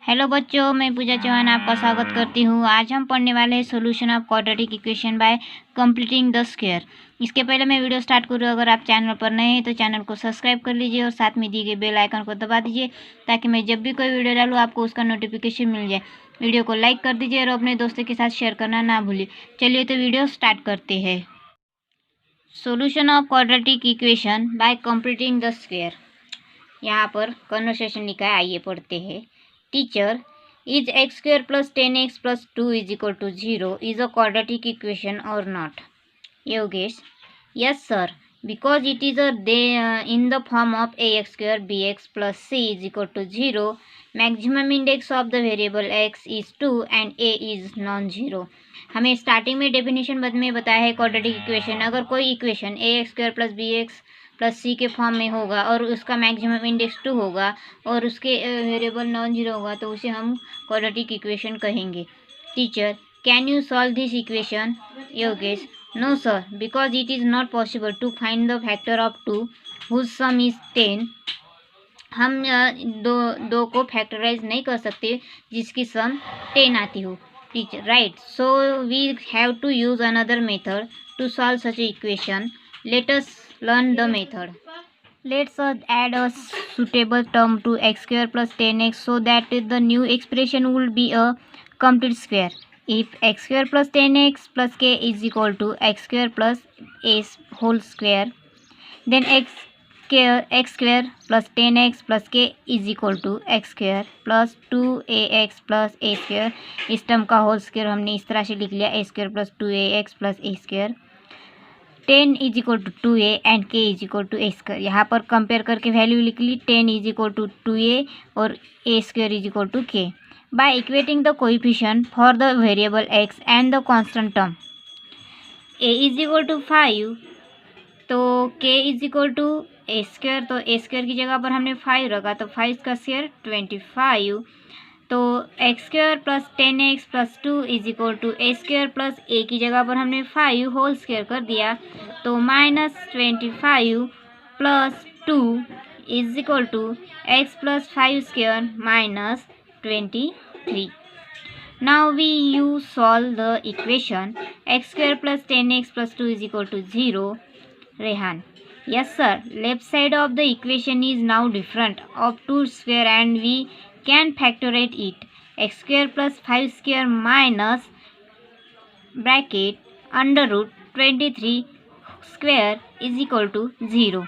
Hello बच्चों, मैं पूजा चौहान आपका स्वागत करती हूँ। आज हम पढ़ने वाले हैं solution of quadratic equation by completing the square. इसके पहले मैं वीडियो स्टार्ट करूँ, अगर आप चैनल पर नए हैं तो चैनल को सब्सक्राइब कर लीजिए और साथ में दिए गए बेल आइकन को दबा दीजिए ताकि मैं जब भी कोई वीडियो डालूँ आपको उसका नोटिफिकेशन मिल जाए। वीडियो को लाइक कर दीजिए और अपने दोस्तों के साथ शेयर करना ना भूलिए। चलिए तो वीडियो स्टार्ट करते हैं। Solution of quadratic equation by completing the square. यहाँ पर कन्वर्सेशन लिखा है, आइए पढ़ते हैं। Teacher, is x square plus 10x plus 2 is equal to 0 is a quadratic equation or not? Yogesh, yes sir, because it is in the form of ax square bx plus c is equal to 0. Maximum index of the variable x is 2 and a is non-zero. हमें starting में definition में बताया है quadratic equation, अगर कोई equation A X square plus B X plus C के form में होगा और उसका मैक्सिमम इंडेक्स 2 होगा और उसके वेरिएबल नॉन जीरो होगा तो उसे हम क्वाड्रेटिक इक्वेशन कहेंगे। Teacher, can you solve this equation? Yogesh, no sir, because it is not possible to find the factor of 2 whose sum is 10। हम दो को फैक्टराइज नहीं कर सकते जिसकी सम 10 आती हो। Teacher, right, so we have to use another method to solve such equation. Let us learn the method. Let's add a suitable term to x square plus 10x so that the new expression will be a complete square. If x square plus 10x plus k is equal to x square plus a whole square, then x square plus 10x plus k is equal to x square plus 2ax plus a square। इस term का whole square हमने इस तरह से लिख लिया, a square plus 2ax plus a square। 10 is equal to 2a and k is equal to a square. यहाँ पर कंपेयर करके वैल्यू लिख ली, 10 इज इक्वल टू 2a और a square is equal to k। By equating the coefficient for the variable x and the constant term, a is equal to 5 तो k is equal to a square, तो a square की जगह पर हमने 5 रखा तो 5 का स्क्वायर 25, तो x square plus 10x plus 2 is equal to A square plus A की जगह पर हमने 5 होल स्क्वायर कर दिया तो -25 plus 2 is equal to X plus 5 square -23। Now we you solve the equation X square plus 10x plus 2 is equal to 0। Rehan, yes sir, left side of the equation is now different of 2 square and we can factorize it. X square plus 5 square minus bracket under root 23 square is equal to 0.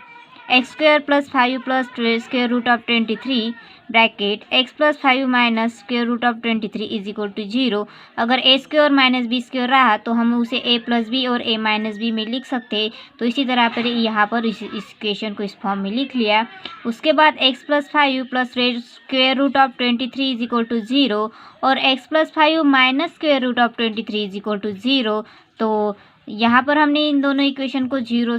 X square plus 5 plus square root of 23 bracket x plus 5 minus square root of 23 is equal to 0। अगर a square minus B square रहा तो हम उसे a plus B और a minus B में लिख सकते हैं, तो इसी तरह पर यहाँ पर इस इक्वेशन को इस फॉर्म में लिख लिया। उसके बाद x plus 5 plus square root of 23 is equal to 0 और x plus 5 minus square root of 23 is equal to 0। तो यहाँ पर हमने इन दोनों इक्वेशन को जीरो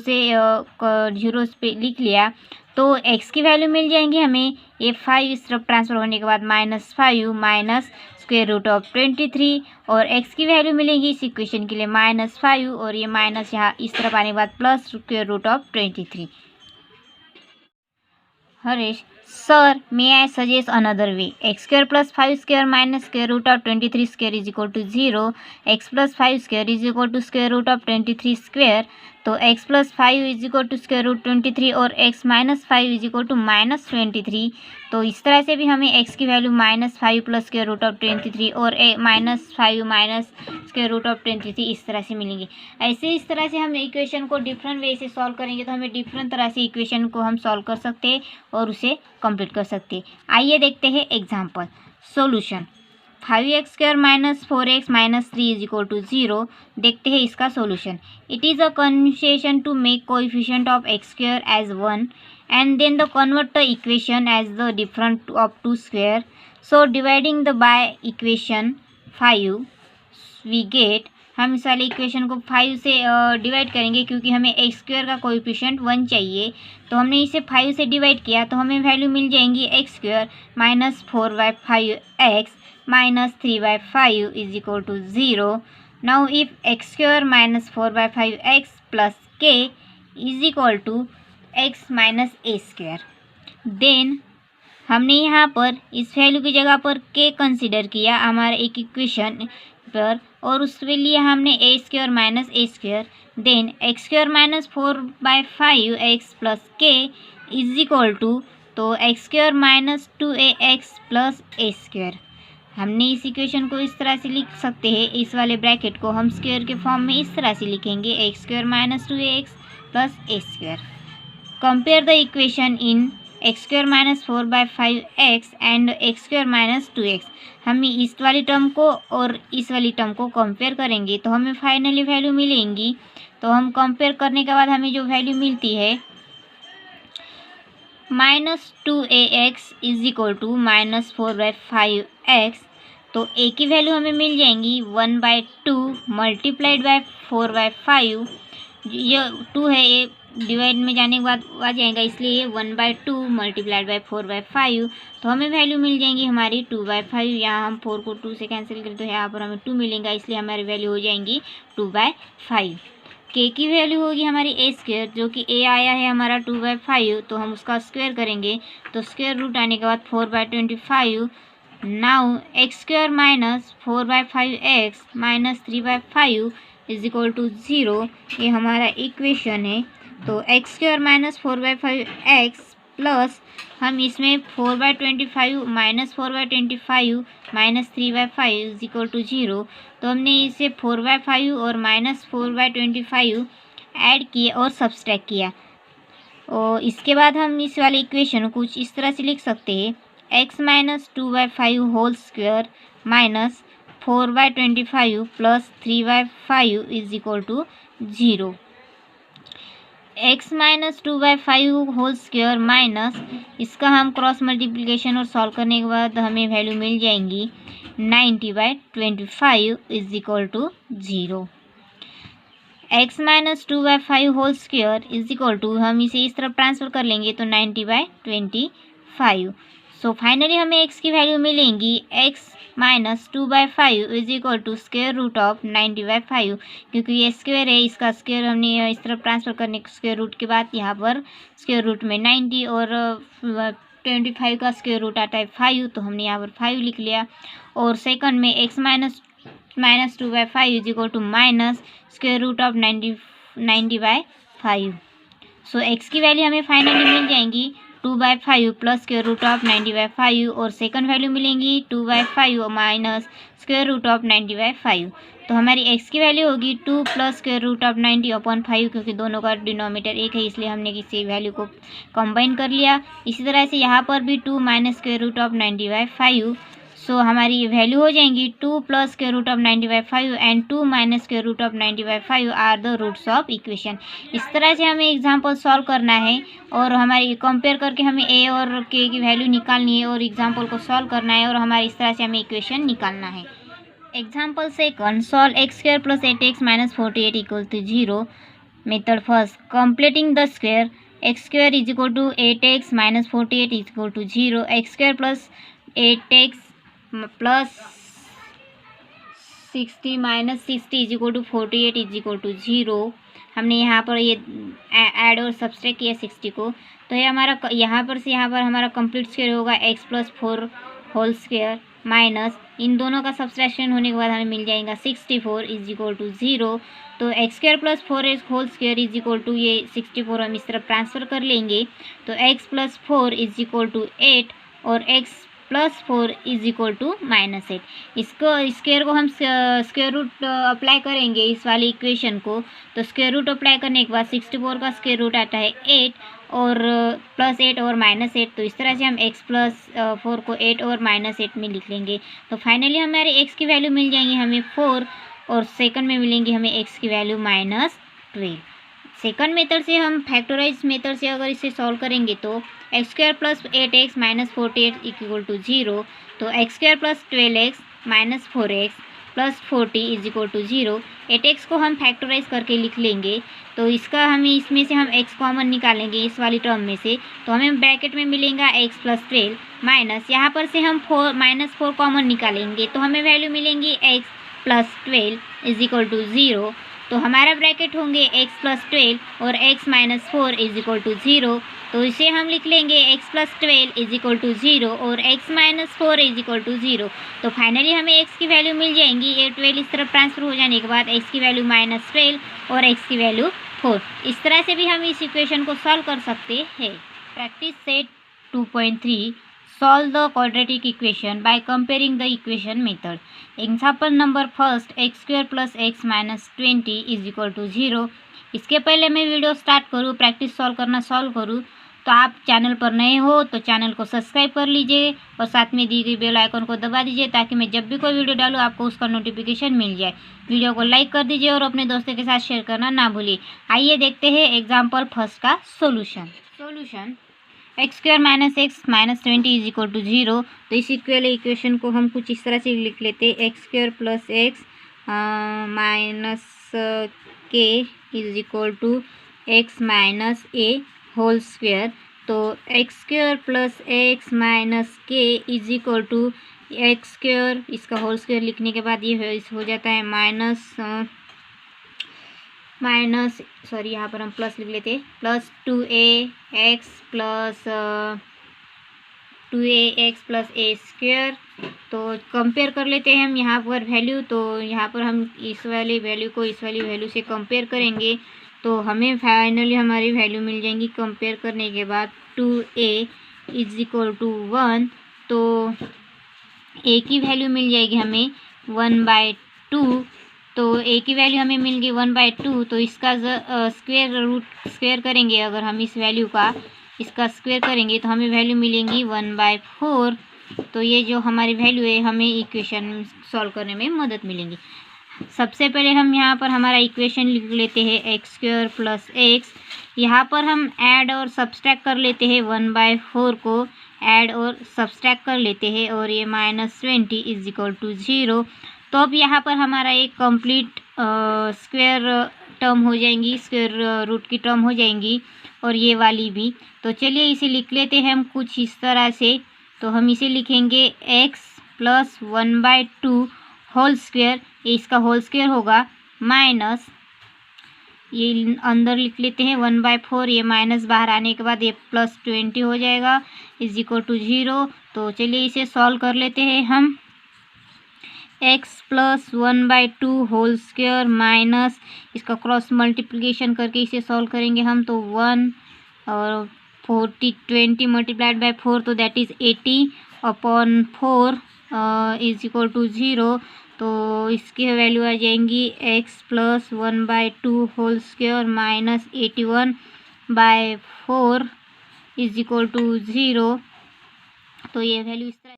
पे लिख लिया तो x की वैल्यू मिल जाएंगी हमें, ये 5 इस तरफ ट्रांसफर होने के बाद -5 माइनस स्क्वायर रूट ऑफ 23 और x की वैल्यू मिलेगी इस इक्वेशन के लिए -5 और ये माइनस यहाँ इस तरफ आने के बाद plus square root of 23। Haresh, sir may I suggest another way, X square plus 5 square minus square root of 23 square is equal to 0। X plus 5 square is equal to square root of 23 square, तो x plus 5 is equal to square root 23 और x minus 5 is equal to -23। तो इस तरह से भी हमें x की value -5 plus square root of 23 और -5 माइनस स्क्वायर रूट ऑफ 23 इस तरह से मिलेंगे। ऐसे इस तरह से हम इक्वेशन को डिफरेंट वे से सॉल्व करेंगे तो हमें डिफरेंट तरह से इक्वेशन को हम सॉल्व कर सकते हैं और उसे कंप्लीट कर सकते हैं। आइए देखते हैं example. Solution 5x square minus 4x minus 3 is equal to 0। देखते हैं इसका solution. It is a conversation to make coefficient of x square as 1 and then the convert the equation as the difference of 2 square. So dividing the by equation 5 we get, हम इस वाले equation को 5 से divide करेंगे क्योंकि हमें x square का coefficient 1 चाहिए, तो हमने इसे 5 से डिवाइड किया तो हमें वैल्यू मिल जाएंगी X square minus 4/5x minus 3/5 is equal to 0। Now if X square minus 4/5x plus k is equal to x minus a square, then हमने यहाँ पर इस वैल्यू की जगह पर k कंसिडर किया हमारा एक इक्वेशन पर, और उसके लिए हमने A square minus A square, then X square minus 4/5 X plus K is equal to, तो x square minus 2ax plus A square. हमने इस इक्वेशन को इस तरह से लिख सकते हैं, इस वाले ब्रैकेट को हम स्क्वायर के फॉर्म में इस तरह से लिखेंगे, x square minus 2ax plus A square. Compare the equation in x square minus 4/5x and x square minus 2x। हम इस वाली टर्म को और इस वाली टर्म को कंपेयर करेंगे तो हमें फाइनली वैल्यू मिलेंगी। तो हम कंपेयर करने के बाद हमें जो वैल्यू मिलती है -2ax is equal to -4/5x, तो a की वैल्यू हमें मिल जाएंगी 1/2 मल्टीप्लाइड बाय 4/5। ये 2 है, ये डिवाइड में जाने के बाद आ जाएगा, इसलिए ये 1/2 मल्टीप्लाइड बाय 4/5, तो हमें वैल्यू मिल जाएंगी हमारी 2/5। यहाँ हम 4 को 2 से कैंसिल करें तो यहाँ पर हमें 2 मिलेगा, इसलिए हमारी वैल्यू हो जाएंगी 2/5। k की वैल्यू होगी हमारी a स्क्वायर, जो कि a आया है हमारा 2/5, तो हम उसका स्क्वायर करेंगे तो स्क्वायर रूट आने के बाद 4/25। Now X square minus 4/5x minus 3/5 is equal to 0, ये हमारा इक्वेशन है। तो x square minus 4/5x plus हम इसमें 4/25 minus 4/25 minus 3/5 is equal to 0, तो हमने इसे 4/5 और माइनस 4/25 ऐड किए और सब्सट्रैक्ट किया। और इसके बाद हम इस वाले इक्वेशन को कुछ इस तरह से लिख सकते हैं, x minus 2/5 whole square minus 4/25 plus 3/5 is equal to 0। x minus 2/5 whole square minus इसका हम क्रॉस मल्टीप्लिकेशन और सॉल्व करने के बाद हमें वैल्यू मिल जाएंगी 90/25 is equal to 0। x minus 2/5 whole square is equal to, हम इसे इस तरफ ट्रांसफर कर लेंगे तो 90/25। सो फाइनली हमें x की वैल्यू मिलेंगी x minus 2/5 is equal to square root of 90/5, क्योंकि ये स्क्वायर है, इसका स्क्वायर हमने इस तरफ ट्रांसफर करने के स्क्वायर रूट के बाद यहाँ पर स्क्वायर रूट में 90 और 25 का स्क्वायर रूट आता है 5, तो हमने यहाँ पर 5 लिख लिया। और सेकंड में x minus 2/5 is equal to minus square root of 90/5। So x की वैल्यू हमें फाइनली मिल जाएंगी 2/5 प्लस स्क्वायर रूट ऑफ 90/5, और सेकंड वैल्यू मिलेंगी 2/5 माइनस स्क्वायर रूट ऑफ 90/5। तो हमारी x की वैल्यू होगी 2 प्लस स्क्वायर रूट ऑफ 90/5, क्योंकि दोनों का डिनोमिनेटर एक है इसलिए हमने किसी वैल्यू को कंबाइन कर लिया। इसी तरह से यहाँ पर भी 2 minus square root of 90/5। So हमारी वैल्यू हो जाएंगी 2 plus square root of 90/5 and 2 minus square root of 90/5 are the roots of equation. इस तरह से हमें एग्जाम्पल सॉल्व करना है और हमारी कंपेयर करके हमें a और k की वैल्यू निकालनी है और एग्जाम्पल को सॉल्व करना है, और हमारी इस तरह से हमें इक्वेशन निकालना है। Example second, solve x square plus 8x minus 48 equal to 0। Method first, completing the square, X square is equal to 8x minus 48 is equal to 0। X square plus 8x plus 60 minus 60 is equal to 48 is equal to 0। हमने यहाँ पर ये add और subtract किया 60 को, तो ये हमारा यहाँ पर से यहाँ पर हमारा कंप्लीट स्क्वायर होगा x plus 4 whole square minus इन दोनों का सब्सट्रैक्शन होने के बाद हमें मिल जाएगा 64 इज इक्वल टू 0। तो x square plus 4x whole square is equal to ये 64 हम इस तरफ ट्रांसफ़र कर लेंगे, तो x plus 4 is equal to 8 और x plus 4 is equal to -8। इसको स्क्वायर को हम स्क्वायर रूट अप्लाई करेंगे इस वाली इक्वेशन को, तो स्क्वायर रूट अप्लाई करने के बाद 64 का स्क्वायर रूट आता है 8 और प्लस 8 और -8, तो इस तरह से हम x प्लस 4 को 8 और -8 में लिख लेंगे। तो फाइनली हमारे x की वैल्यू मिल जाएंगी हमें 4 और सेकंड में मिलेंगी हमें x की वैल्यू -12। सेकंड मेथड से हम फैक्टराइज मेथड से अगर इसे सॉल्व करेंगे तो x square plus 8x minus 48 equal to 0, तो x square plus 12x minus 4x plus 40 is equal to 0। 8x को हम फैक्टराइज करके लिख लेंगे, तो इसका हमें इसमें से हम x कॉमन निकालेंगे इस वाली टर्म में से, तो हमें ब्रैकेट में मिलेगा x प्लस 12 माइनस यहाँ पर से हम -4 कॉमन निकालेंगे, तो हमें वैल्यू मिलेंगी x plus 12 is equal to 0। तो हमारा ब्रैकेट होंगे x प्लस 12 और x minus 4 is equal to 0। तो इसे हम लिख लेंगे x plus 12 is equal to 0 और x minus 4 is equal to 0। तो फाइनली हमें x की वैल्यू मिल जाएंगी। ये 12 इस तरफ ट्रांसफर हो जाने के बाद x की वैल्यू माइनस 12 और x की वैल्यू 4। इस तरह से भी हम इस इक्वेशन को सॉल्व कर सकते हैं। Practice set 2.3 Solve the quadratic equation by comparing the equation method. Example number first, x square plus x minus 20 is equal to 0. इसके पहले मैं वीडियो स्टार्ट करूँ, प्रैक्टिस सॉल्व करूँ, तो आप चैनल पर नए हो तो चैनल को सब्सक्राइब कर लीजिए और साथ में दी गई बेल आइकन को दबा दीजिए ताकि मैं जब भी कोई वीडियो डालूँ आपको उसका नोटिफिकेशन मिल जाए। वीडियो को लाइक कर दीजिए और अपने दोस्तों के साथ शेयर करना ना भूलिए। आइए देखते हैं एग्जाम्पल फर्स्ट का solution. X square minus x minus 20 is equal to 0। तो इस इक्वेशन को हम कुछ इस तरह से लिख लेते हैं, X square plus X minus K is equal to X minus A whole square. तो x square plus X minus K is equal to X square, इसका होल स्क्वायर लिखने के बाद ये हो जाता है यहाँ पर हम प्लस लिख लेते हैं, plus 2ax plus A square. तो कंपेयर कर लेते हैं हम यहाँ पर वैल्यू। तो यहाँ पर हम इस वाली वैल्यू को इस वाली वैल्यू से कंपेयर करेंगे तो हमें फाइनली हमारी वैल्यू मिल जाएंगी। कंपेयर करने के बाद 2a इज इक्वल टू 1, तो a की वैल्यू मिल जाएगी हमें 1/2। तो a की वैल्यू हमें मिल गई 1/2। तो इसका स्क्वायर करेंगे, अगर हम इस वैल्यू का इसका स्क्वायर करेंगे तो हमें वैल्यू मिलेंगी 1/4। तो ये जो हमारी वैल्यू है हमें इक्वेशन सॉल्व करने में मदद मिलेंगी। सबसे पहले हम यहाँ पर हमारा इक्वेशन लिख लेते हैं, एक्स स्क्वायर प्लस एक्स। यहाँ पर हम ऐड और सब्सट्रैक्ट कर लेते हैं, 1/4 को ऐड और सब्सट्रैक्ट कर लेते हैं और ये माइनस 20 इज इक्वल टू 0। तो अब यहाँ पर हमारा एक कंप्लीट स्क्वायर टर्म हो जाएंगी, स्क्वायर रूट की टर्म हो जाएंगी और ये वाली भी। तो चलिए इसे लिख लेते हैं हम कुछ इस तरह से। तो हम इसे लिखेंगे x प्लस 1/2 होल स्क्वायर, इसका होल स्क्वायर होगा माइनस, ये अंदर लिख लेते हैं 1/4, ये माइनस बाहर आने के बाद ये प्लस 20 हो जाएगा इज इक्वल टू 0। तो चलिए इसे सॉल्व कर लेते हैं हम। x plus 1/2 whole square minus, इसका क्रॉस मल्टीप्लिकेशन करके इसे सॉल्व करेंगे हम। तो 1 और 20 मल्टीप्लाइड बाय 4, तो that is 80/4 is equal to 0। तो इसकी वैल्यू आ जाएंगी x plus 1/2 whole square minus 81/4 is equal to 0। तो ये वैल्यू इस तरह।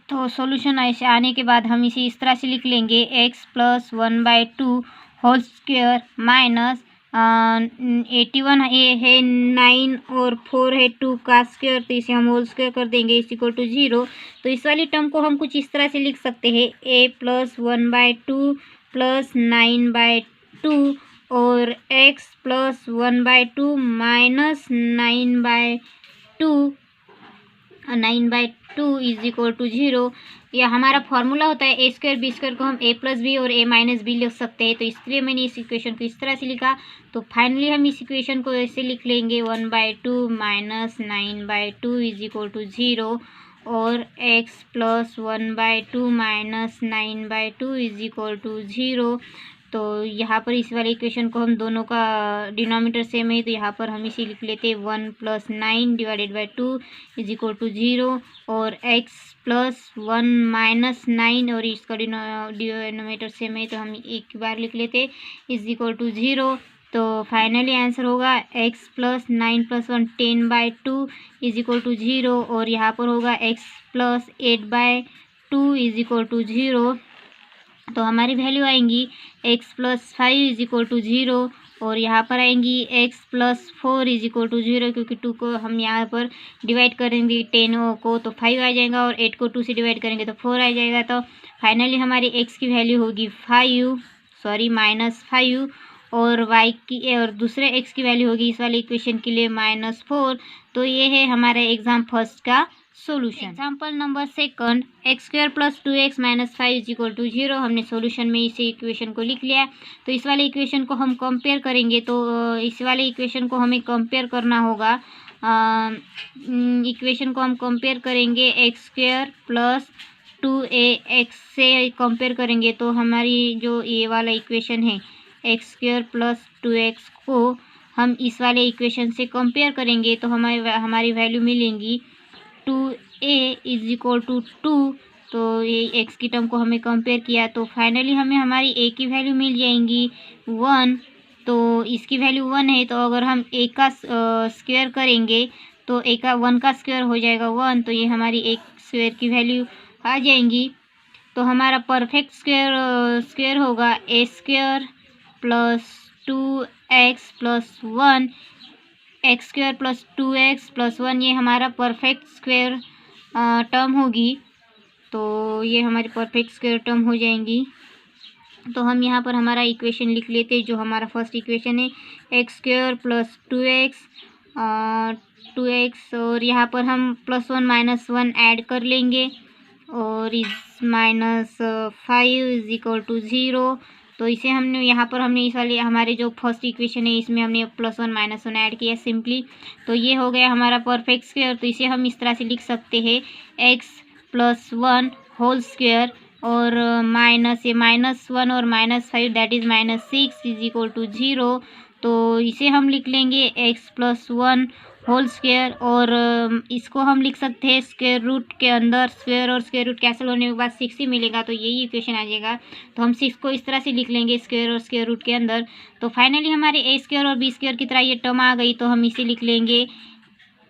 तो सॉल्यूशन ऐसे आने के बाद हम इसे इस तरह से लिख लेंगे, x plus 1/2 whole square minus 81 है 9 और 4 है 2 का स्क्वायर, तो इसे हम होल स्क्वायर कर देंगे इस इक्वल टू 0। तो इस वाली टर्म को हम कुछ इस तरह से लिख सकते हैं, a प्लस 1/2 प्लस 9/2 और x plus 1/2 minus 9/2 is equal to 0। यह हमारा फॉर्मूला होता है, ए स्क्वायर बी स्क्वायर को हम a प्लस बी और a माइनस बी लिख सकते हैं। तो इसलिए मैंने इस इक्वेशन को इस तरह से लिखा। तो फाइनली हम इस इक्वेशन को ऐसे लिख लेंगे, 1/2 माइनस 9/2 इज इक्वल टू 0 और x plus 1/2 minus 9/2 is equal to 0। तो यहाँ पर इस वाले इक्वेशन को हम दोनों का डिनोमिनेटर सेम है, तो यहाँ पर हम इसे लिख लेते हैं 1 plus 9 divided by 2 is equal to 0 और x प्लस 1 माइनस 9 और इसका डिनोमिनेटर सेम है तो हम एक बार लिख लेते हैं इज इक्वल टू 0। तो फाइनली आंसर होगा x plus 9 plus 1 10/2 is equal to 0 और यहाँ पर होगा x plus 8/2 is equal to 0। तो हमारी वैल्यू आएंगी x plus 5 is equal to 0 और यहाँ पर आएंगी x plus 4 is equal to 0, क्योंकि 2 को हम यहाँ पर डिवाइड करेंगे 10 को तो 5 आ जाएगा और 8 को 2 से डिवाइड करेंगे तो 4 आ जाएगा। तो फाइनली हमारी x की वैल्यू होगी -5 और y की और दूसरे x की वैल्यू होगी इस वाले इक्वेशन के लिए -4। तो ये है हमारे एग्जाम फर्स्ट का solution. Example number second, x square plus 2x minus 5 is equal to 0। हमने सोल्यूशन में इसे इक्वेशन को लिख लिया। तो इस वाले इक्वेशन को हम कंपेयर करेंगे। तो इस वाले इक्वेशन को हमें कंपेयर करना होगा। इक्वेशन को हम कंपेयर करेंगे एक्स स्क्वायर प्लस 2ax से कंपेयर करेंगे। तो हमारी जो ये वाला इक्वेशन है एक्स स्क्वायर प्लस 2x को हम इस वाले इक्वेशन से कंपेयर करेंगे तो हमारी वैल्यू मिलेंगी 2a इज इक्वल टू 2। तो ये x की टर्म को हमें कंपेयर किया तो फाइनली हमें हमारी a की वैल्यू मिल जाएंगी 1। तो इसकी वैल्यू 1 है। तो अगर हम a का स्क्वायर करेंगे तो a का 1 का स्क्वायर हो जाएगा 1। तो ये हमारी a स्क्वायर की वैल्यू आ जाएंगी। तो हमारा परफेक्ट स्क्वायर होगा a square plus 2x plus 1, x square plus 2x plus 1, ये हमारा परफेक्ट स्क्वायर टर्म होगी। तो ये हमारी परफेक्ट स्क्वायर टर्म हो जाएंगी। तो हम यहाँ पर हमारा इक्वेशन लिख लेते हैं। जो हमारा फर्स्ट इक्वेशन है एक्स स्क्वायर प्लस 2x और यहाँ पर हम प्लस 1 माइनस 1 ऐड कर लेंगे और इस माइनस 5 इज इक्वल टू 0। तो इसे हमने इस वाले हमारे जो फर्स्ट इक्वेशन है इसमें हमने प्लस 1 माइनस 1 ऐड किया सिंपली। तो ये हो गया हमारा परफेक्ट स्क्वायर। तो इसे हम इस तरह से लिख सकते हैं एक्स प्लस 1 होल स्क्वायर और -1 और -5 that is -6 is equal to 0। तो इसे हम लिख लेंगे एक्स प्लस 1 होल स्क्वायर और इसको हम लिख सकते हैं स्क्वायर रूट के अंदर। स्क्वायर और स्क्वायर रूट कैंसिल होने के बाद 6 ही मिलेगा। तो यही इक्वेशन आ जाएगा। तो हम 6 को इस तरह से लिख लेंगे स्क्वायर और स्क्वायर रूट के अंदर। तो फाइनली हमारे a स्क्वायर और b स्क्वायर की तरह ये टर्म आ गई। तो हम इसे लिख लेंगे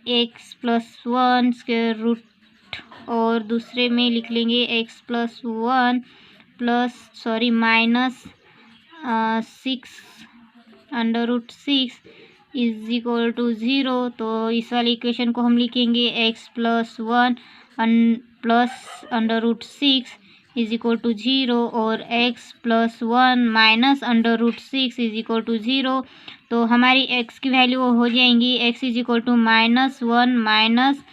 एक्स प्लस 1 स्क्वायर रूट और दूसरे में लिख लेंगे x plus 1 minus 6 under root 6 is equal to 0। तो इस वाले इक्वेशन को हम लिखेंगे x plus 1 plus under root 6 is equal to 0 और x plus 1 minus under root 6 is equal to 0। तो हमारी एक्स की वैल्यू हो जाएंगी x is equal to -1 minus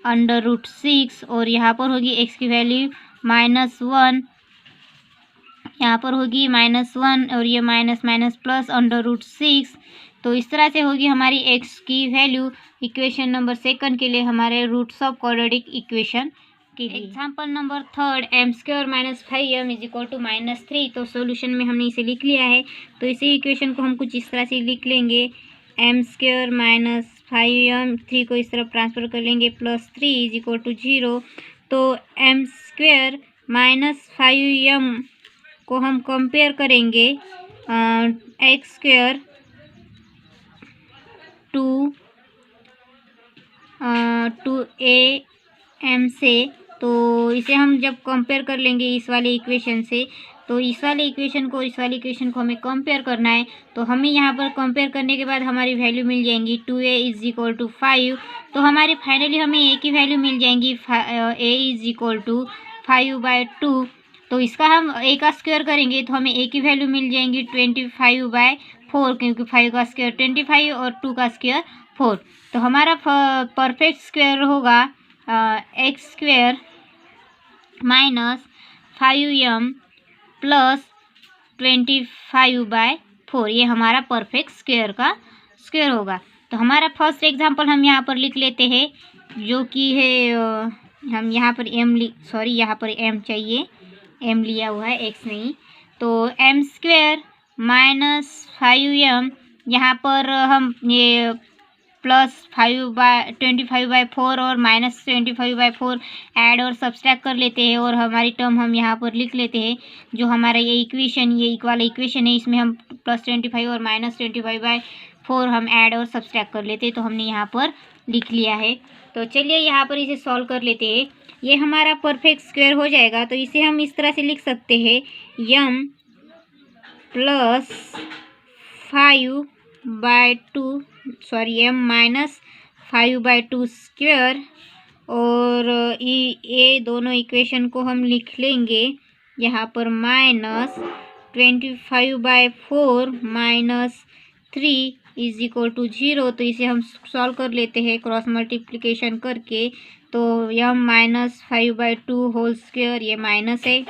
under root 6 और यहाँ पर होगी एक्स की वैल्यू -1, यहाँ पर होगी -1 और ये minus minus plus under root 6। तो इस तरह से होगी हमारी एक्स की वैल्यू इक्वेशन नंबर सेकंड के लिए हमारे रूट्स ऑफ क्वाड्रेटिक इक्वेशन के लिए। Example number third, m square minus 5m is equal to -3। तो सोल्यूशन में हमने इसे लिख लिया है। तो इसी इक्वेशन को हम कुछ इस तरह से लिख लेंगे एम स्क्वायर माइनस 5m, 3 को इस तरफ ट्रांसफर कर लेंगे प्लस 3 इज इक्वल टू 0। तो एम स्क्वायर माइनस 5m को हम कंपेयर करेंगे एक्स स्क्वायर 2am से। तो इसे हम जब कंपेयर कर लेंगे इस वाले इक्वेशन से, तो इस वाले इक्वेशन को हमें कंपेयर करना है। तो हमें यहाँ पर कंपेयर करने के बाद हमारी वैल्यू मिल जाएंगी 2a इज इक्वल टू 5। तो हमारी फाइनली हमें a की वैल्यू मिल जाएंगी a इज इक्वल टू 5/2। तो इसका हम a का स्क्वायर करेंगे तो हमें a की वैल्यू मिल जाएंगी 25/4 क्योंकि 5 का स्क्वायर 25 और 2 का स्क्वायर 4। तो हमारा परफेक्ट स्क्वायर होगा x square minus 5m plus 25/4, ये हमारा परफेक्ट स्क्वायर का स्क्वायर होगा। तो हमारा फर्स्ट एग्जांपल हम यहाँ पर लिख लेते हैं जो कि है हम यहाँ पर यहाँ पर m चाहिए, m लिया हुआ है x नहीं। तो m स्क्वायर माइनस 5m, यहाँ पर हम ये प्लस 25/4 और माइनस 25/4 ऐड और सब्सट्रैक्ट कर लेते हैं और हमारी टर्म हम यहाँ पर लिख लेते हैं। जो हमारा ये वाला इक्वेशन है इसमें हम प्लस 25 और माइनस 25/4 हम ऐड और सब्सट्रैक्ट कर लेते हैं। तो हमने यहाँ पर लिख लिया है। तो चलिए यहाँ पर इसे सॉल्व कर लेते हैं। ये हमारा परफेक्ट स्क्वायर हो जाएगा। तो इसे हम इस तरह से लिख सकते हैं m plus 5/2 m minus 5/2 square और ये दोनों इक्वेशन को हम लिख लेंगे यहाँ पर minus 25/4 minus 3 is equal to 0। तो इसे हम सॉल्व कर लेते हैं क्रॉस मल्टीप्लिकेशन करके। तो यम माइनस 5/2 होल स्क्वायर ये माइनस है।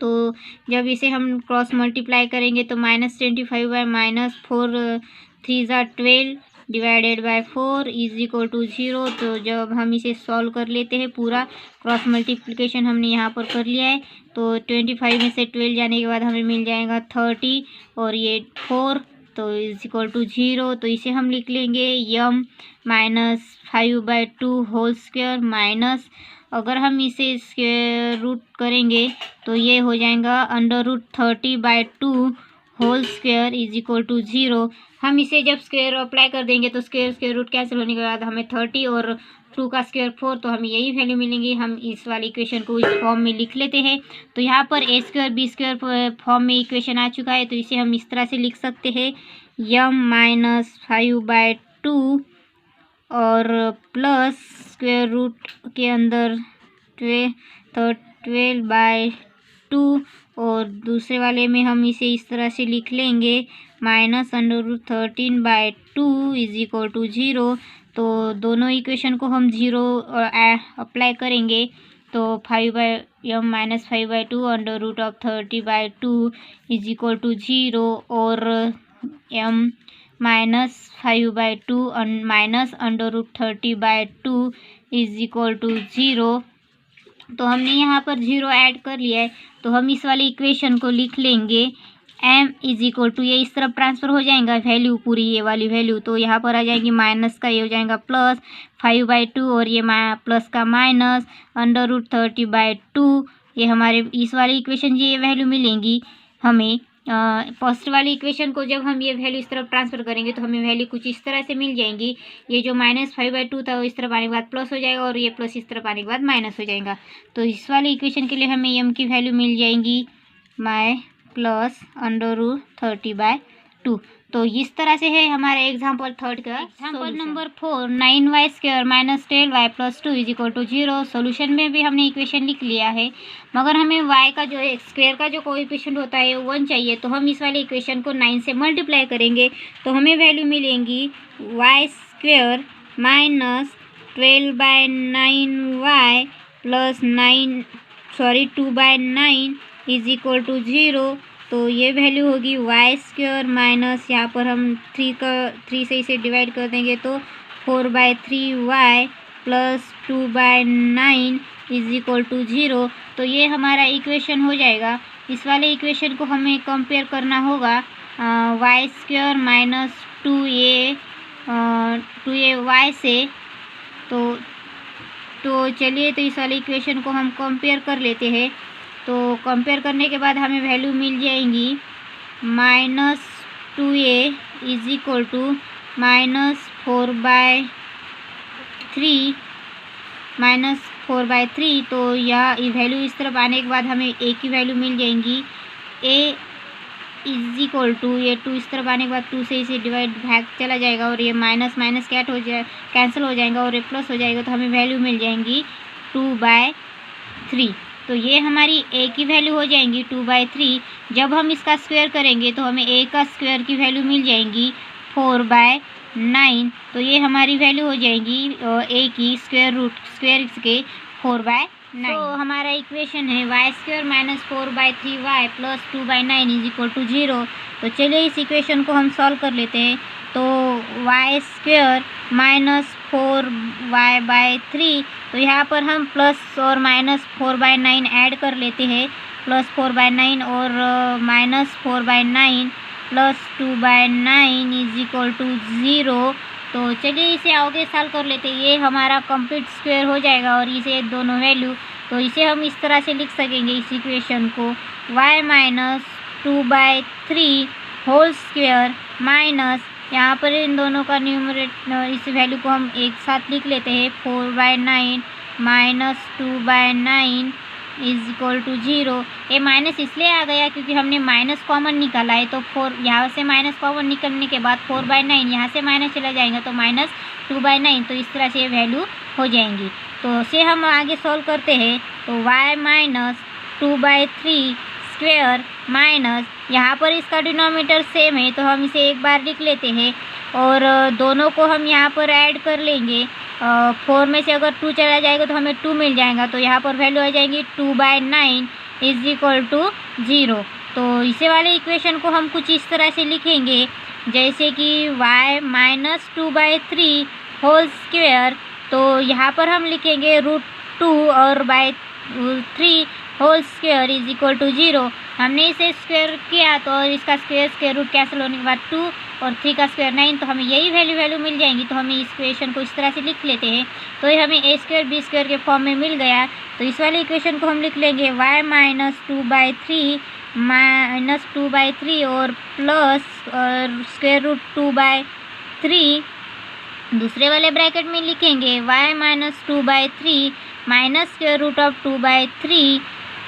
तो जब इसे हम क्रॉस मल्टीप्लाई करेंगे तो -25 बाय -4 3 ज़ा 12 divided by 4 is equal to 0। तो जब हम इसे सॉल्व कर लेते हैं, पूरा क्रॉस मल्टीप्लिकेशन हमने यहाँ पर कर लिया है, तो 25 में से 12 जाने के बाद हमें मिल जाएगा 30 और ये 4, तो इज इक्वल टू 0। तो इसे हम लिख लेंगे यम -5/2 होल स्क्वायर माइनस, अगर हम इसे स्क्वायर रूट करेंगे तो ये हो जाएगा √30/2 whole square is equal to 0। हम इसे जब स्क्वायर अप्लाई कर देंगे तो स्क्वायर रूट कैंसिल होने के बाद हमें 30 और 2 का स्क्वायर 4, तो हमें यही वैल्यू मिलेंगी। हम इस वाली इक्वेशन को इस फॉर्म में लिख लेते हैं। तो यहाँ पर a square b square form में इक्वेशन आ चुका है, तो इसे हम इस तरह से लिख सकते हैं यम -5/2 और प्लस स्क्वायर रूट के अंदर 12/2 और दूसरे वाले में हम इसे इस तरह से लिख लेंगे -√13/2 इज इक्वल टू 0। तो दोनों इक्वेशन को हम 0 अप्लाई करेंगे, तो यम -5/2 √30/2 इज इक्वल टू 0 और यम -5/2 -√30/2 इज इक्वल टू 0। तो हमने यहाँ पर 0 ऐड कर लिया है, तो हम इस वाली इक्वेशन को लिख लेंगे m इज इक्वल टू, ये इस तरफ ट्रांसफ़र हो जाएगा वैल्यू, पूरी ये वाली वैल्यू, तो यहाँ पर आ जाएगी माइनस का, ये हो जाएगा प्लस 5/2 और ये प्लस का माइनस √30/2। ये हमारे इस वाली इक्वेशन ये वैल्यू मिलेंगी हमें। फर्स्ट वाली इक्वेशन को जब हम ये वैल्यू इस तरफ ट्रांसफ़र करेंगे तो हमें वैल्यू कुछ इस तरह से मिल जाएंगी। ये जो -5/2 था वो इस तरफ आने के बाद प्लस हो जाएगा और ये प्लस इस तरफ आने के बाद माइनस हो जाएगा। तो इस वाली इक्वेशन के लिए हमें m की वैल्यू मिल जाएंगी प्लस √30/2। तो इस तरह से है हमारा एग्जाम्पल 3 का। Example number 4 9y² - 12y + 2 is equal to 0। Solution में भी हमने इक्वेशन लिख लिया है, मगर हमें y का जो है स्क्वायर का जो कोएफिशिएंट होता है वो 1 चाहिए। तो हम इस वाले इक्वेशन को 9 से मल्टीप्लाई करेंगे तो हमें वैल्यू मिलेंगी y² - 12/9y + 2/9 is equal to 0। तो ये वैल्यू होगी y² माइनस, यहाँ पर हम 3 से इसे डिवाइड कर देंगे तो 4/3y + 2/9 इज इक्वल टू 0। तो ये हमारा इक्वेशन हो जाएगा। इस वाले इक्वेशन को हमें कंपेयर करना होगा y² - 2ay से। तो चलिए, तो इस वाले इक्वेशन को हम कंपेयर कर लेते हैं। तो कंपेयर करने के बाद हमें वैल्यू मिल जाएंगी -2a इज इक्वल टू -4/3 तो यह वैल्यू इस तरफ आने के बाद हमें a की वैल्यू मिल जाएंगी a इज इक्वल टू, ये 2 इस तरफ आने के बाद 2 से इसे डिवाइड भाग चला जाएगा और ये माइनस माइनस कैंसिल हो जाएगा और ये प्लस हो जाएगा, तो हमें वैल्यू मिल जाएंगी 2/3। तो ये हमारी a की वैल्यू हो जाएंगी 2/3। जब हम इसका स्क्वायर करेंगे तो हमें a का स्क्वायर की वैल्यू मिल जाएंगी 4/9। तो ये हमारी वैल्यू हो जाएंगी a की स्क्वायर के 4/9। तो हमारा इक्वेशन है y² - 4/3y + 2/9 is equal to 0। तो चलिए इस इक्वेशन को हम सॉल्व कर लेते हैं। तो y² - 4y/3, तो यहाँ पर हम प्लस और -4/9 ऐड कर लेते हैं, +4/9 और -4/9 + 2/9 इज इक्वल टू 0। तो चलिए इसे आगे सॉल्व कर लेते हैं। ये हमारा कंप्लीट स्क्वायर हो जाएगा और इसे दोनों वैल्यू, तो इसे हम इस तरह से लिख सकेंगे इस इक्वेशन को y - 2/3 होल स्क्वायर माइनस, यहाँ पर इन दोनों का न्यूमरेटर, इस वैल्यू को हम एक साथ लिख लेते हैं 4/9 - 2/9 इज इक्वल टू 0। ये माइनस इसलिए आ गया क्योंकि हमने माइनस कॉमन निकाला है, तो 4 यहाँ से माइनस कॉमन निकलने के बाद 4/9 यहाँ से माइनस चला जाएगा तो -2/9, तो इस तरह से ये वैल्यू हो जाएंगी। तो इसे हम आगे सॉल्व करते हैं। तो y - 2/3 स्क्वायर माइनस, यहाँ पर इसका डिनोमिनेटर सेम है तो हम इसे एक बार लिख लेते हैं और दोनों को हम यहाँ पर ऐड कर लेंगे 4 में से अगर 2 चला जाएगा तो हमें 2 मिल जाएगा, तो यहाँ पर वैल्यू आ जाएगी 2/9 इज इक्वल टू 0। तो इसे वाले इक्वेशन को हम कुछ इस तरह से लिखेंगे जैसे कि y माइनस 2/3 होल स्क्वेयर। तो यहाँ पर हम लिखेंगे √2 और /3 whole square is equal to 0। हमने इसे स्क्वायर किया तो और इसका स्क्वायर रूट कैंसिल होने के बाद 2 और 3 का स्क्वायर 9, तो हमें यही वैल्यू मिल जाएंगी। तो हमें इस इक्वेशन को इस तरह से लिख लेते हैं, तो ये हमें a² b² के फॉर्म में मिल गया। तो इस वाले इक्वेशन को हम लिख लेंगे y माइनस 2/3 और प्लस √2/3 दूसरे वाले ब्रैकेट में लिखेंगे y minus 2/3 minus √2/3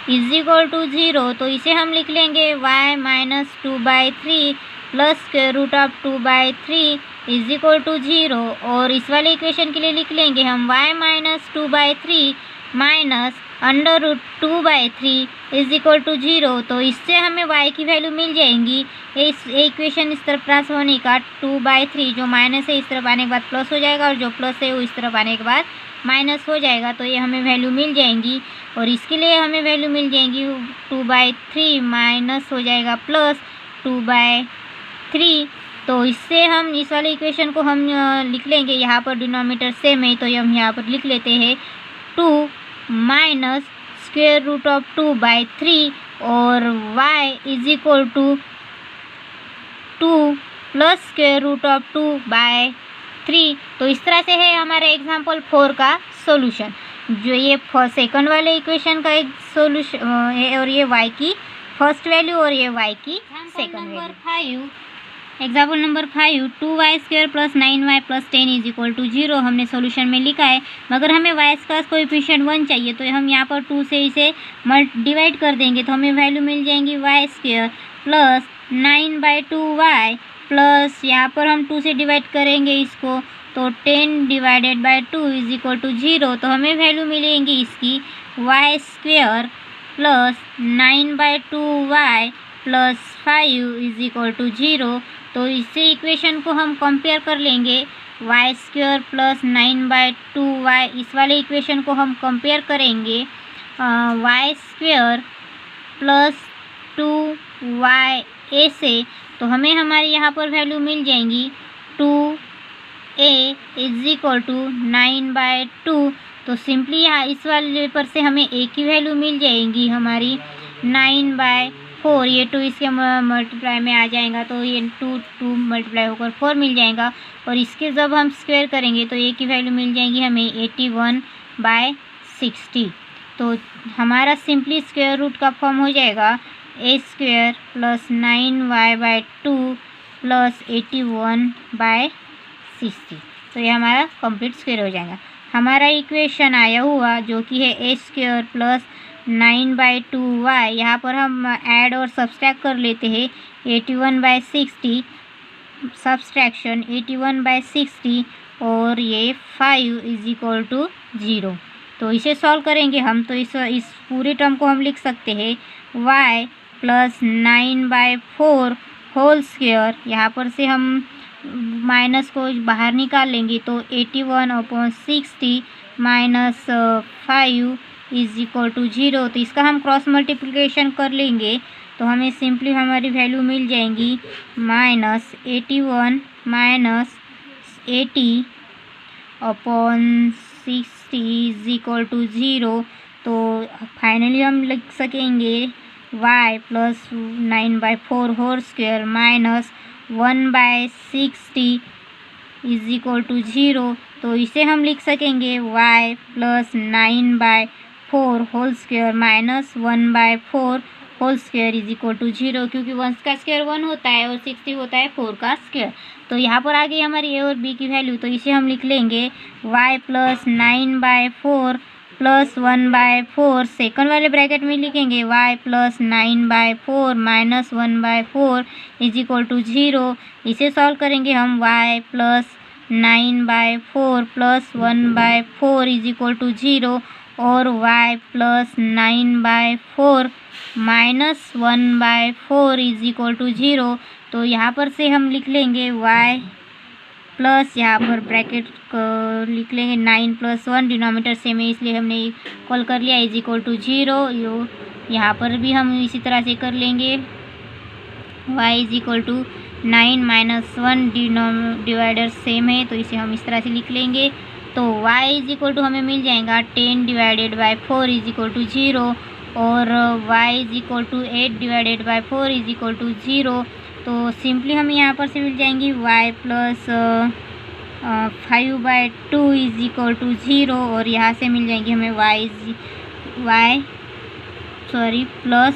is equal to 0। तो इसे हम लिख लेंगे y minus 2/3 plus √2/3 is equal to 0। और इस वाले इक्वेशन के लिए लिख लेंगे हम y minus 2/3 minus √2/3 is equal to 0। तो इससे हमें y की वैल्यू मिल जाएंगी। इस इक्वेशन इस तरफ ट्रांसफर होने का 2/3 जो माइनस है इस तरफ आने के बाद प्लस हो जाएगा और जो प्लस है वो इस तरफ आने के बाद माइनस हो जाएगा। तो ये हमें वैल्यू मिल जाएंगी और इसके लिए हमें वैल्यू मिल जाएंगी 2/3 माइनस हो जाएगा प्लस 2/3। तो इससे हम इस वाले इक्वेशन को हम लिख लेंगे, यहाँ पर डिनोमिनेटर सेम है तो हम यहाँ पर लिख लेते हैं 2 माइनस √2/3 और y is equal to 2 plus √2/3। तो इस तरह से है हमारे एग्जाम्पल 4 का सॉल्यूशन। जो ये सेकंड वाले इक्वेशन का एक सॉल्यूशन है और ये y की फर्स्ट वैल्यू और ये y की second value. Example number 5 2y² plus 9y plus 10 is equal to 0 हमने सॉल्यूशन में लिखा है, मगर हमें y का कोएफिशिएंट 1 चाहिए तो हम यहाँ पर 2 से इसे डिवाइड कर देंगे तो हमें वैल्यू मिल जाएंगी y² प्लस 9/2y प्लस यहाँ पर हम 2 से डिवाइड करेंगे इसको तो 10/2 इज इक्वल टू 0। तो हमें वैल्यू मिलेंगी इसकी y² plus 9/2y plus 5 is equal to 0। तो इससे इक्वेशन को हम कंपेयर कर लेंगे y² प्लस 9/2y, इस वाले इक्वेशन को हम कंपेयर करेंगे y² प्लस 2y से। तो हमें हमारे यहाँ पर वैल्यू मिल जाएंगी 2a इज इक्वल टू 9/2। तो सिंपली यहाँ इस वाले पर से हमें a की वैल्यू मिल जाएंगी हमारी 9/4। ये 2 इसके मल्टीप्लाई में आ जाएगा तो ये 2 मल्टीप्लाई होकर 4 मिल जाएगा और इसके जब हम स्क्वायर करेंगे तो a की वैल्यू मिल जाएंगी हमें 81/60। तो हमारा सिंपली स्क्वायर रूट का फॉर्म हो जाएगा a² प्लस 9y/2 प्लस 81/60। तो ये हमारा कंप्लीट स्क्वायर हो जाएगा। हमारा इक्वेशन आया हुआ जो कि है a² प्लस 9/2y, यहाँ पर हम ऐड और सब्सट्रैक्ट कर लेते हैं 81/60 सब्सट्रैक्शन 81/60 और ये 5 इज इक्वल टू 0। तो इसे सॉल्व करेंगे हम तो इस पूरे टर्म को हम लिख सकते हैं y प्लस 9/4 होल स्क्वायर, यहाँ पर से हम माइनस को बाहर निकाल लेंगे तो 81/60 माइनस 5 इज इक्वल टू 0। तो इसका हम क्रॉस मल्टीप्लिकेशन कर लेंगे तो हमें सिंपली हमारी वैल्यू मिल जाएंगी -81 माइनस 80/60 इज इक्वल टू 0। तो फाइनली हम लिख सकेंगे y plus 9/4 whole square minus 1/60 is equal to 0। तो इसे हम लिख सकेंगे y plus 9/4 whole square minus 1/4 whole square is equal to 0, क्योंकि 1 का स्क्वायर 1 होता है और 60 होता है 4 का स्क्वायर। तो यहाँ पर आ गई हमारी a और b की वैल्यू। तो इसे हम लिख लेंगे y प्लस 9/4 प्लस 1/4, सेकंड वाले ब्रैकेट में लिखेंगे y plus 9/4 minus 1/4 is equal to 0। इसे सॉल्व करेंगे हम y plus 9/4 plus 1/4 is equal to 0 और y plus 9/4 minus 1/4 is equal to 0। तो यहाँ पर से हम लिख लेंगे y प्लस यहाँ पर ब्रैकेट लिख लेंगे 9 + 1, डिनोमिनेटर सेम है इसलिए हमने इक्वल कर लिया, इज इक्वल टू 0। यहाँ पर भी हम इसी तरह से कर लेंगे, y is equal to 9 - 1, divider same है तो इसे हम इस तरह से लिख लेंगे। तो y इज इक्वल टू हमें मिल जाएगा 10 / 4 इज इक्वल टू 0, और y is equal to 8 / 4 is equal to 0। तो सिंपली हमें यहाँ पर से मिल जाएंगी y plus 5/2 is equal to 0, और यहाँ से मिल जाएंगी हमें plus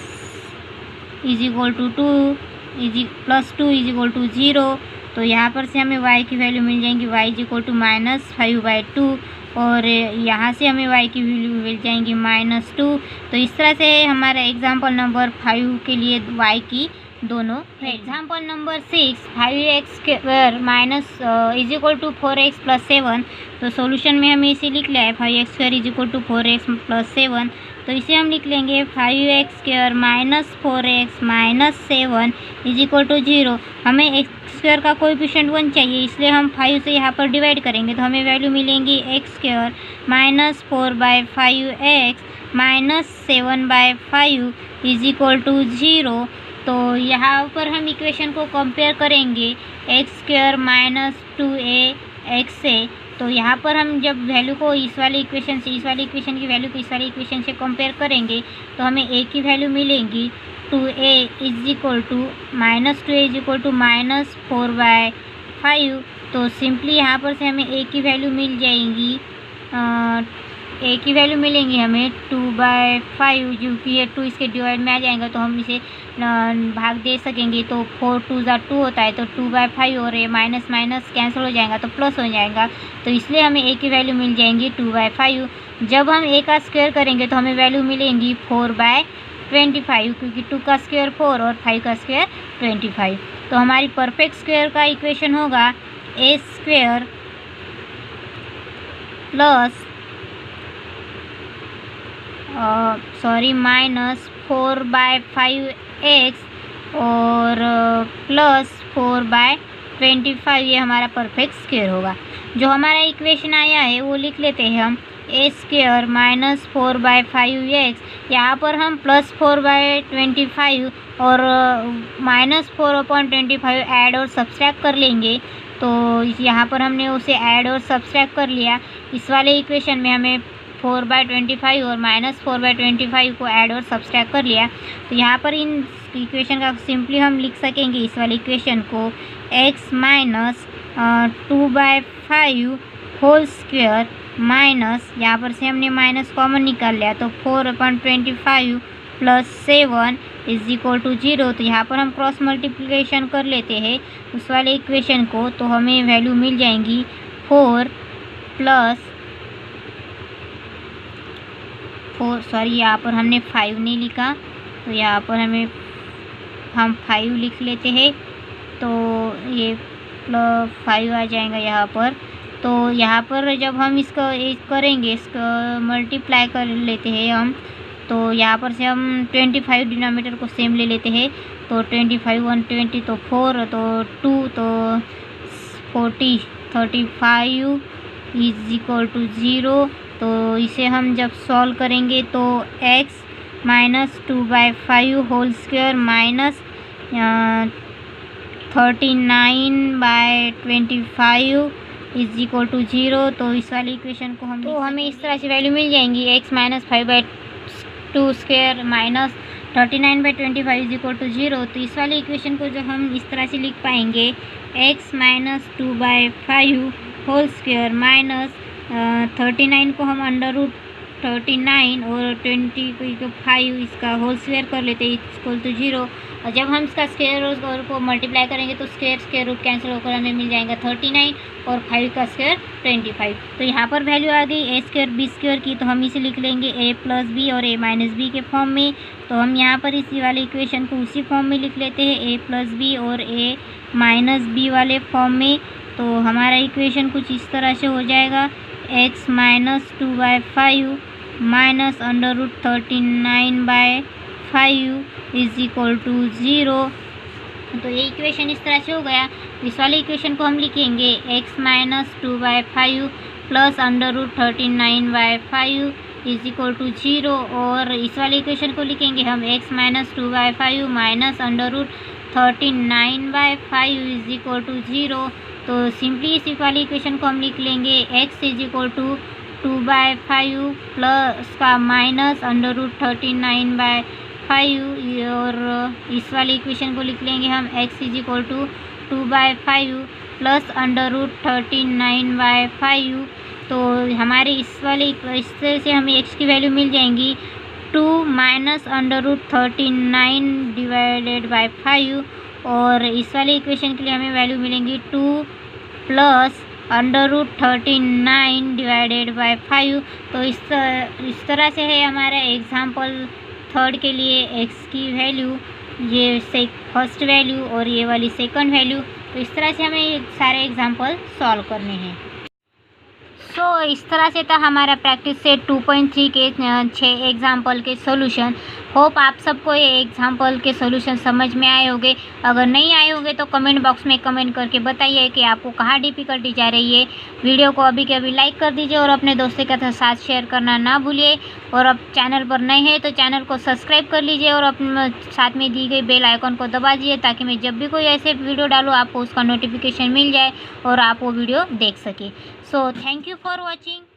is equal to 2 is equal to 0। तो यहाँ पर से हमें y की वैल्यू मिल जाएंगी, y इज इक्वल टू -5/2, और यहाँ से हमें y की वैल्यू मिल जाएंगी -2। तो इस तरह से हमारा एग्जाम्पल नंबर 5 के लिए y की दोनों। Example number 6, 5x² minus is equal to 4x + 7। तो सॉल्यूशन में हमें इसे लिख लिया है 5x² is equal to 4x + 7। तो इसे हम लिख लेंगे 5x² - 4x - 7 is equal to 0। हमें x² का कोएफिशिएंट 1 चाहिए, इसलिए हम 5 से यहाँ पर डिवाइड करेंगे तो हमें वैल्यू मिलेंगी x² - 4/5x - 7/5 is equal to 0। तो यहाँ पर हम इक्वेशन को कंपेयर करेंगे x² - 2ax से। तो यहाँ पर हम जब वैल्यू को इस वाले इक्वेशन से, इस वाले इक्वेशन की वैल्यू को इस वाले इक्वेशन से कंपेयर करेंगे तो हमें a की वैल्यू मिलेंगी 2a is equal to -2a is equal to -4/5। तो सिंपली यहाँ पर से हमें a की वैल्यू मिल जाएंगी, a की वैल्यू मिलेंगी हमें 2/5, जो कि ये 2 इसके डिवाइड में आ जाएगा तो हम इसे भाग दे सकेंगे। तो 4 × 2 = 2 होता है, तो 2/5 और ये माइनस माइनस कैंसिल हो जाएगा तो प्लस हो जाएगा। तो इसलिए हमें a की वैल्यू मिल जाएंगी 2/5। जब हम a का स्क्वायर करेंगे तो हमें वैल्यू मिलेंगी 4/25, क्योंकि 2 का स्क्वायर 4 और 5 का स्क्वायर 25। तो हमारी परफेक्ट स्क्वायर का इक्वेशन होगा a² प्लस -4/5x और प्लस 4/25, ये हमारा परफेक्ट स्क्वायर होगा। जो हमारा इक्वेशन आया है वो लिख लेते हैं हम a² - 4/5x। यहाँ पर हम प्लस 4/25 और -4/25 ऐड और सब्सट्रैक्ट कर लेंगे। तो यहाँ पर हमने उसे ऐड और सब्सट्रैक्ट कर लिया। इस वाले इक्वेशन में हमें 4/25 और -4/25 को ऐड और सब्सट्रैक्ट कर लिया। तो यहाँ पर इन इक्वेशन का सिंपली हम लिख सकेंगे इस वाले इक्वेशन को x - 2/5 होल स्क्वायर माइनस, यहाँ पर से हमने माइनस कॉमन निकाल लिया तो 4/25 + 7 इज इक्वल टू 0। तो यहाँ पर हम क्रॉस मल्टीप्लिकेशन कर लेते हैं उस वाले इक्वेशन को, तो हमें वैल्यू मिल जाएंगी 4 यहाँ पर हमने 5 नहीं लिखा, तो यहाँ पर हम 5 लिख लेते हैं। तो ये +5 आ जाएगा यहाँ पर। तो यहाँ पर जब हम इसका करेंगे, इसका मल्टीप्लाई कर लेते हैं हम, तो यहाँ पर से हम 25 डिनोमिनेटर को सेम ले लेते हैं। तो 25 1 20 तो 4 तो 2 तो 40 35 इज इक्वल टू 0। तो इसे हम जब सॉल्व करेंगे तो x - 2/5 whole square minus 39/25 is equal to 0। तो इस वाली इक्वेशन को हमें इस तरह से वैल्यू मिल जाएंगी x - 5/2 square minus 39/25 is equal to 0। तो इस वाली इक्वेशन को जो हम इस तरह से लिख पाएंगे x - 2/5 होल स्क्वायर माइनस 39 को हम √39 और 25 इसका होल स्क्वायर कर लेते हैं इक्वल टू 0। और जब हम इसका स्क्वायर को मल्टीप्लाई करेंगे तो स्क्वायर रूट कैंसिल होकर हमें मिल जाएगा 39 और 5 का स्क्वायर 25। तो यहाँ पर वैल्यू आ गई a² b² की, तो हम इसे लिख लेंगे a + b और a - b के फॉर्म में। तो हम यहाँ पर इसी वाले इक्वेशन को उसी फॉर्म में लिख लेते हैं a + b और a - b वाले फॉर्म में। तो हमारा इक्वेशन कुछ इस तरह से हो जाएगा x - 2/5 minus √39/5 is equal to 0। तो ये इक्वेशन इस तरह से हो गया। इस वाले इक्वेशन को हम लिखेंगे x - 2/5 plus √39/5 is equal to 0। और इस वाले इक्वेशन को लिखेंगे हम x minus 2/5 minus √39/5 is equal to 0। तो सिंपली इस वाली इक्वेशन को हम लिख लेंगे x is equal to 2/5 plus का माइनस √39/5 और इस वाली इक्वेशन को लिख लेंगे हम x is equal to 2/5 plus √39/5। तो हमारे इस तरह से हमें x की वैल्यू मिल जाएंगी 2 माइनस √39/5 और इस वाले इक्वेशन के लिए हमें वैल्यू मिलेंगी 2 प्लस √39/5। तो इस तरह से है हमारा एग्जाम्पल 3 के लिए x की वैल्यू, ये फर्स्ट वैल्यू और ये वाली सेकंड वैल्यू। तो इस तरह से हमें सारे एग्जाम्पल सॉल्व करने हैं। इस तरह से था हमारा प्रैक्टिस सेट 2.3 के 6 एग्जाम्पल के सॉल्यूशन। होप आप सबको ये एग्जाम्पल के सॉल्यूशन समझ में आए होंगे। अगर नहीं आए होंगे तो कमेंट बॉक्स में कमेंट करके बताइए कि आपको कहाँ डिफ़िकल्टी जा रही है। वीडियो को अभी के अभी लाइक कर दीजिए और अपने दोस्तों के साथ शेयर करना ना भूलिए। और अब चैनल पर नए हैं तो चैनल को सब्सक्राइब कर लीजिए और अपने साथ में दी गई बेल आइकन को दबा दीजिए ताकि मैं जब भी कोई ऐसे वीडियो डालूँ आपको उसका नोटिफिकेशन मिल जाए और आप वो वीडियो देख सकें। So thank you for watching.